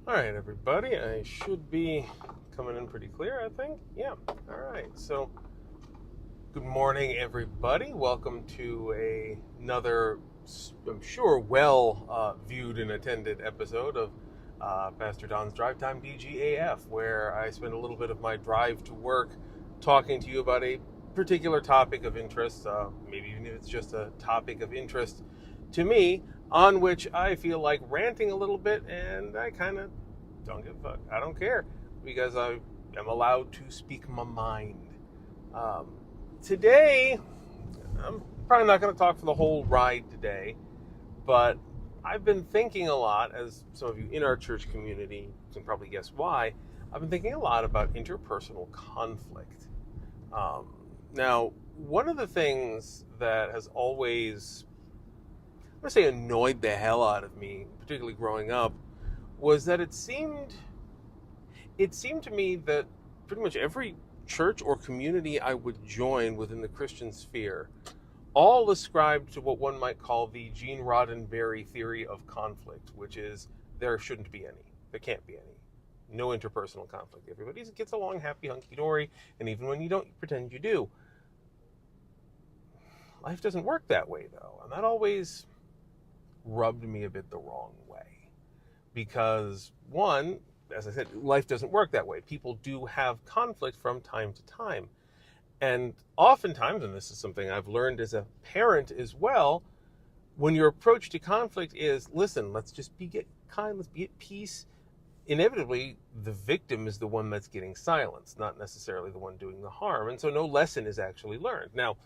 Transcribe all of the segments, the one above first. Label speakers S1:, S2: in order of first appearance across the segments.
S1: All right, everybody. I should be coming in pretty clear, I think. Yeah. All right. So, good morning, everybody. Welcome to another, I'm sure, well viewed and attended episode of Pastor Don's Drivetime DGAF, where I spend a little bit of my drive to work talking to you about a particular topic of interest, maybe even if it's just a topic of interest to me, on which I feel like ranting a little bit, and I kind of don't give a fuck. I don't care because I am allowed to speak my mind. Um, Today, I'm probably not going to talk for the whole ride today, but I've been thinking a lot, as some of you in our church community can probably guess why. I've been thinking a lot about interpersonal conflict. Um, Now, one of the things that has always, I'm going to say, annoyed the hell out of me, particularly growing up, was that it seemed to me that pretty much every church or community I would join within the Christian sphere all ascribed to what one might call the Gene Roddenberry theory of conflict, which is there shouldn't be any. There can't be any. No interpersonal conflict. Everybody gets along happy, hunky-dory, and even when you don't, you pretend you do. Life doesn't work that way, though, and that always rubbed me a bit the wrong way. Because, one, as I said, life doesn't work that way. People do have conflict from time to time. And oftentimes, and this is something I've learned as a parent as well, when your approach to conflict is, listen, let's just be kind, let's be at peace, inevitably the victim is the one that's getting silenced, not necessarily the one doing the harm. And so no lesson is actually learned. Now,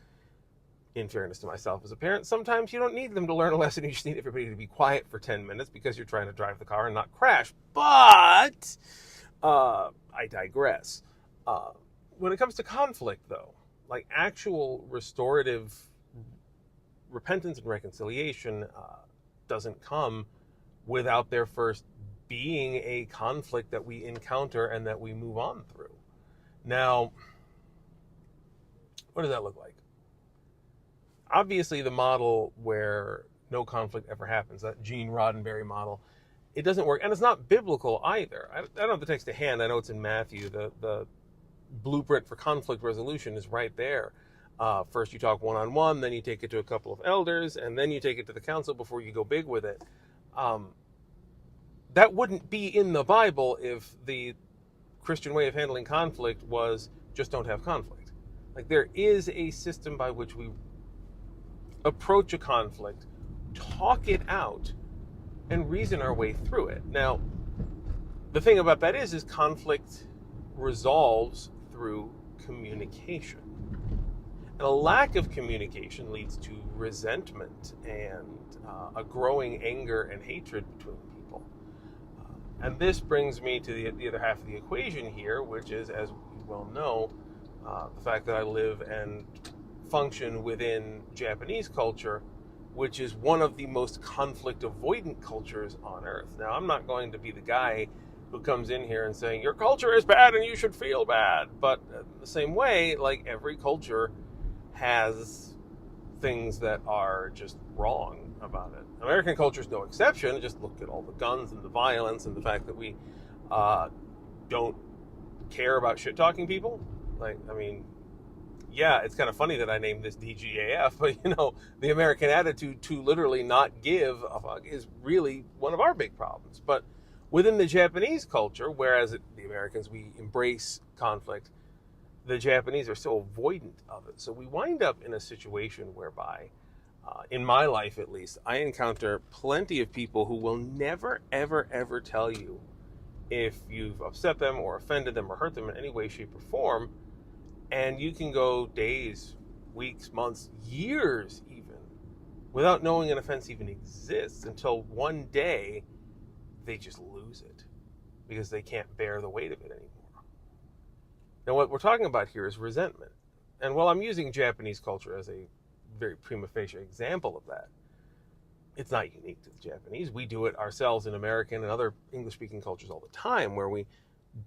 S1: in fairness to myself as a parent, sometimes you don't need them to learn a lesson. You just need everybody to be quiet for 10 minutes because you're trying to drive the car and not crash. But I digress. When it comes to conflict, though, like actual restorative repentance and reconciliation doesn't come without there first being a conflict that we encounter and that we move on through. Now, what does that look like? Obviously, the model where no conflict ever happens, that Gene Roddenberry model, it doesn't work. And it's not biblical either. I don't have the text to hand. I know it's in Matthew. The blueprint for conflict resolution is right there. First, you talk one-on-one, then you take it to a couple of elders, and then you take it to the council before you go big with it. That wouldn't be in the Bible if the Christian way of handling conflict was just don't have conflict. Like, there is a system by which we approach a conflict, talk it out, and reason our way through it. Now, the thing about that is conflict resolves through communication. And a lack of communication leads to resentment and a growing anger and hatred between people. And this brings me to the other half of the equation here, which is, as you well know, the fact that I live and function within Japanese culture, which is one of the most conflict avoidant cultures on earth. Now, I'm not going to be the guy who comes in here and saying your culture is bad and you should feel bad, but the same way, like, every culture has things that are just wrong about it. American culture is no exception. Just look at all the guns and the violence and the fact that we don't care about shit talking people. Like, I mean, yeah, it's kind of funny that I named this DGAF, but the American attitude to literally not give a fuck is really one of our big problems. But within the Japanese culture, whereas the Americans, we embrace conflict, the Japanese are so avoidant of it. So we wind up in a situation whereby, in my life at least, I encounter plenty of people who will never, ever, ever tell you if you've upset them or offended them or hurt them in any way, shape, or form. And you can go days, weeks, months, years even, without knowing an offense even exists, until one day they just lose it because they can't bear the weight of it anymore. Now, what we're talking about here is resentment. And while I'm using Japanese culture as a very prima facie example of that, it's not unique to the Japanese. We do it ourselves in American and other English-speaking cultures all the time, where we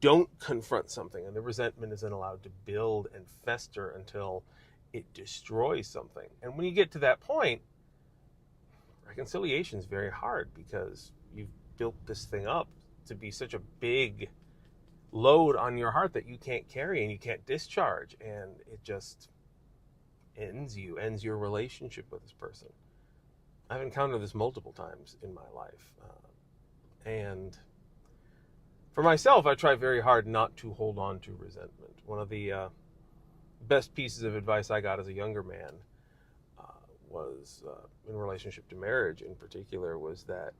S1: don't confront something and the resentment isn't allowed to build and fester until it destroys something. And when you get to that point, reconciliation is very hard because you've built this thing up to be such a big load on your heart that you can't carry and you can't discharge, and it just ends your relationship with this person. I've encountered this multiple times in my life, and for myself, I try very hard not to hold on to resentment. One of the best pieces of advice I got as a younger man was in relationship to marriage in particular, was that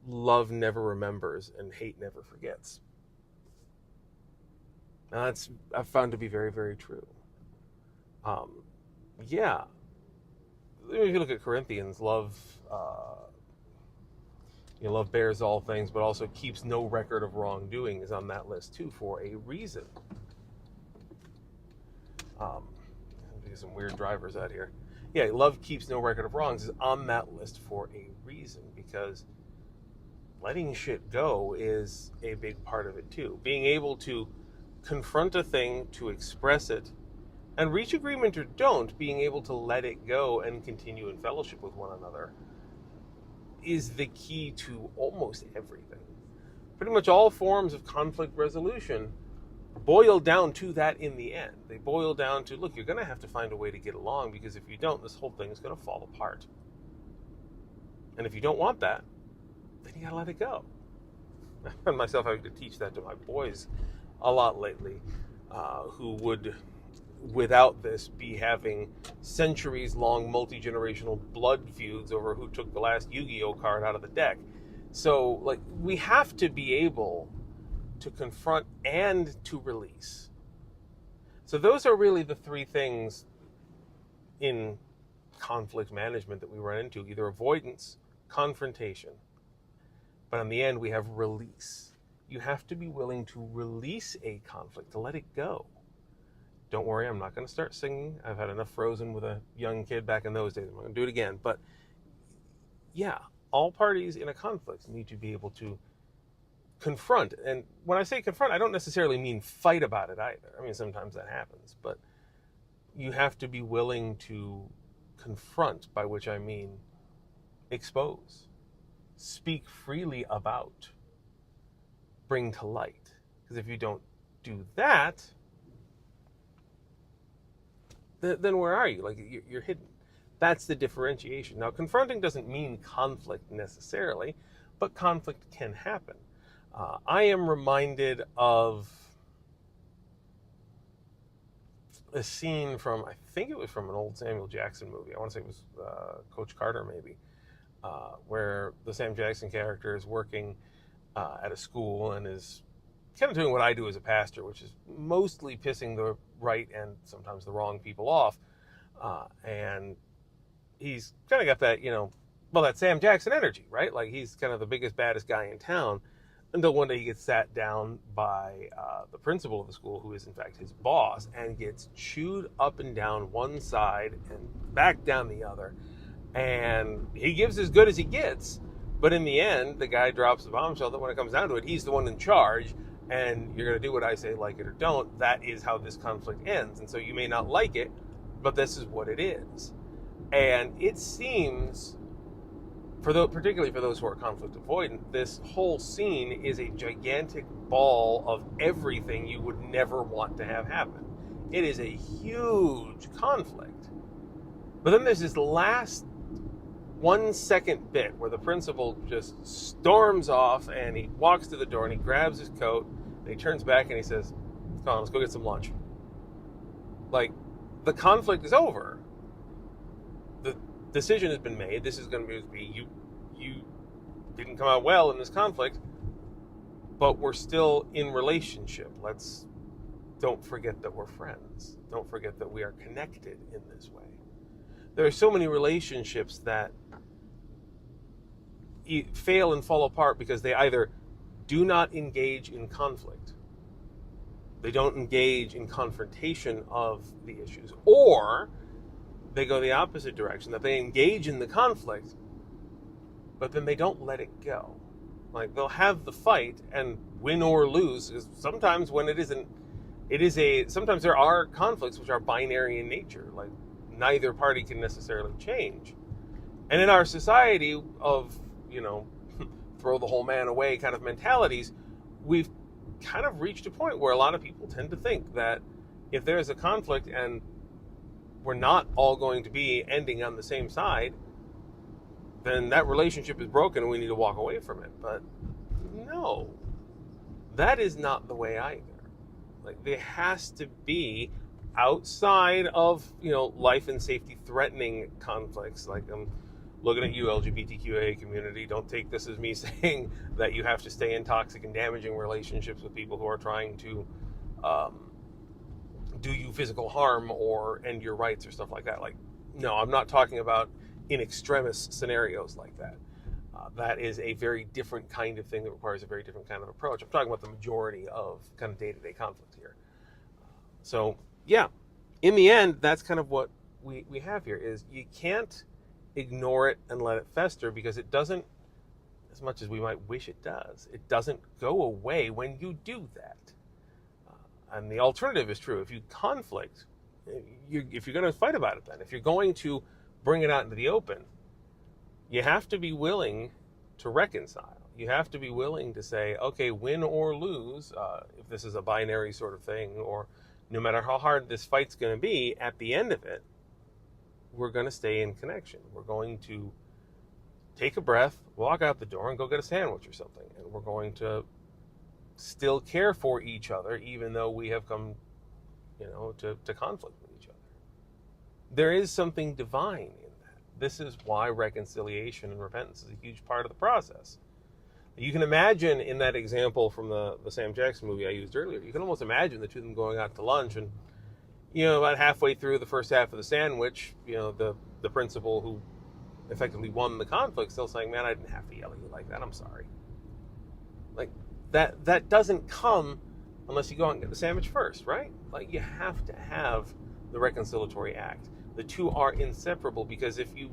S1: love never remembers and hate never forgets. Now that's I've found to be very, very true. Yeah. If you look at Corinthians, love love bears all things, but also keeps no record of wrongdoing is on that list too for a reason. There's some weird drivers out here. Yeah, love keeps no record of wrongs is on that list for a reason, because letting shit go is a big part of it too. Being able to confront a thing, to express it, and reach agreement or don't, being able to let it go and continue in fellowship with one another is the key to almost everything. Pretty much all forms of conflict resolution boil down to that in the end. They boil down to, look, you're going to have to find a way to get along, because if you don't, this whole thing is going to fall apart. And if you don't want that, then you got to let it go. I found myself having to teach that to my boys a lot lately, who would, without this, be having centuries-long multi-generational blood feuds over who took the last Yu-Gi-Oh card out of the deck. So, like, we have to be able to confront and to release. So those are really the three things in conflict management that we run into: either avoidance, confrontation, but in the end we have release. You have to be willing to release a conflict, to let it go. Don't worry, I'm not going to start singing. I've had enough Frozen with a young kid back in those days. I'm not going to do it again. But yeah, all parties in a conflict need to be able to confront. And when I say confront, I don't necessarily mean fight about it either. I mean, sometimes that happens. But you have to be willing to confront, by which I mean expose, speak freely about, bring to light. Because if you don't do that, then where are you? Like, you're hidden. That's the differentiation. Now, confronting doesn't mean conflict necessarily, but conflict can happen. I am reminded of a scene from, I think it was from an old Samuel Jackson movie. I want to say it was Coach Carter, maybe, where the Sam Jackson character is working at a school and is kind of doing what I do as a pastor, which is mostly pissing the right and sometimes the wrong people off. And he's kind of got that, that Sam Jackson energy, right? Like, he's kind of the biggest, baddest guy in town, until one day he gets sat down by the principal of the school, who is in fact his boss, and gets chewed up and down one side and back down the other. And he gives as good as he gets, but in the end, the guy drops the bombshell that when it comes down to it, he's the one in charge, and you're going to do what I say, like it or don't. That is how this conflict ends. And so you may not like it, but this is what it is. And it seems, particularly for those who are conflict avoidant, this whole scene is a gigantic ball of everything you would never want to have happen. It is a huge conflict. But then there's this last 1 second bit where the principal just storms off, and he walks to the door and he grabs his coat and he turns back and he says, "Come on, let's go get some lunch." Like, the conflict is over. The decision has been made. This is going to be you didn't come out well in this conflict, but we're still in relationship. Don't forget that we're friends. Don't forget that we are connected in this way. There are so many relationships that fail and fall apart because they either do not engage in conflict, they don't engage in confrontation of the issues, or they go the opposite direction, that they engage in the conflict, but then they don't let it go. Like, they'll have the fight and win or lose. Is sometimes when sometimes there are conflicts which are binary in nature. Like, neither party can necessarily change. And in our society of, throw the whole man away kind of mentalities, we've kind of reached a point where a lot of people tend to think that if there's a conflict and we're not all going to be ending on the same side, then that relationship is broken and we need to walk away from it. But no, that is not the way either. Like, there has to be, outside of, life and safety threatening conflicts, like I'm looking at you, LGBTQIA community, don't take this as me saying that you have to stay in toxic and damaging relationships with people who are trying to do you physical harm or end your rights or stuff like that. Like, no, I'm not talking about in extremis scenarios like that. That is a very different kind of thing that requires a very different kind of approach. I'm talking about the majority of kind of day-to-day conflict here. So, yeah, in the end, that's kind of what we have here, is you can't ignore it and let it fester, because it doesn't, as much as we might wish it does, it doesn't go away when you do that. And the alternative is true. If you conflict, if you're going to fight about it, then if you're going to bring it out into the open, you have to be willing to reconcile. You have to be willing to say, okay, win or lose, if this is a binary sort of thing, or no matter how hard this fight's going to be, at the end of it, we're going to stay in connection. We're going to take a breath, walk out the door, and go get a sandwich or something. And we're going to still care for each other, even though we have come, to conflict with each other. There is something divine in that. This is why reconciliation and repentance is a huge part of the process. You can imagine, in that example from the Sam Jackson movie I used earlier, you can almost imagine the two of them going out to lunch, and about halfway through the first half of the sandwich, the principal who effectively won the conflict still saying, "Man, I didn't have to yell at you like that. I'm sorry." Like, that doesn't come unless you go out and get the sandwich first, right? Like, you have to have the reconciliatory act. The two are inseparable, because if you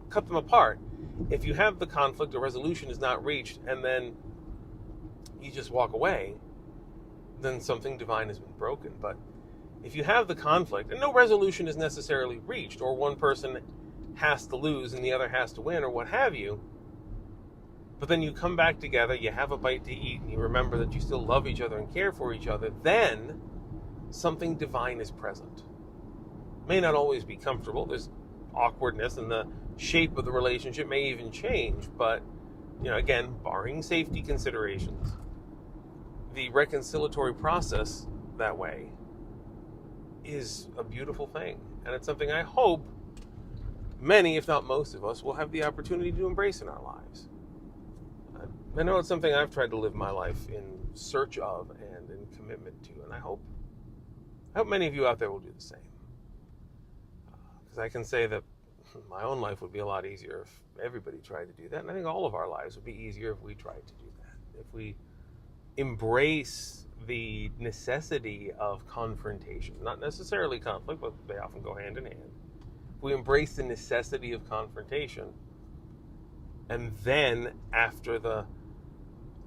S1: cut them apart, if you have the conflict, a resolution is not reached, and then you just walk away, then something divine has been broken. But if you have the conflict and no resolution is necessarily reached, or one person has to lose and the other has to win, or what have you, but then you come back together, you have a bite to eat, and you remember that you still love each other and care for each other, then something divine is present. It may not always be comfortable. There's awkwardness, and the shape of the relationship may even change, but again, barring safety considerations, the reconciliatory process that way is a beautiful thing, and it's something I hope many, if not most of us, will have the opportunity to embrace in our lives. I know it's something I've tried to live my life in search of and in commitment to, and I hope many of you out there will do the same. Because I can say that my own life would be a lot easier if everybody tried to do that, and I think all of our lives would be easier if we tried to do that. If we embrace the necessity of confrontation, not necessarily conflict, but they often go hand in hand. If we embrace the necessity of confrontation, and then after the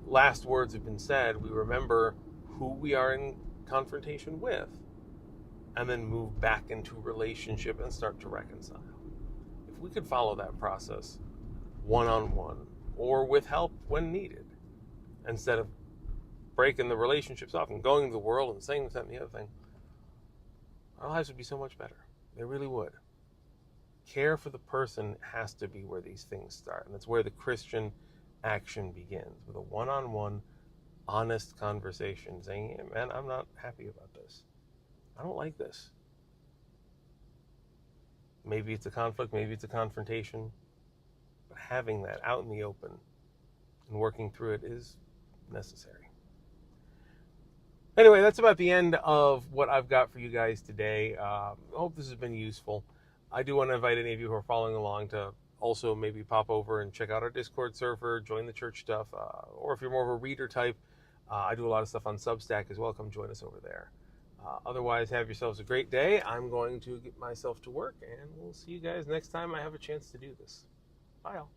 S1: last words have been said, we remember who we are in confrontation with, and then move back into relationship and start to reconcile. If we could follow that process one-on-one, or with help when needed, instead of breaking the relationships off and going to the world and saying this, that, and the other thing, our lives would be so much better. They really would. Care for the person has to be where these things start, and it's where the Christian action begins, with a one-on-one, honest conversation, saying, "Hey, man, I'm not happy about this. I don't like this." Maybe it's a conflict, maybe it's a confrontation, but having that out in the open and working through it is necessary. Anyway, that's about the end of what I've got for you guys today. I hope this has been useful. I do want to invite any of you who are following along to also maybe pop over and check out our Discord server, join the church stuff, or if you're more of a reader type, I do a lot of stuff on Substack as well. Come join us over there. Otherwise, have yourselves a great day. I'm going to get myself to work, and we'll see you guys next time I have a chance to do this. Bye, all.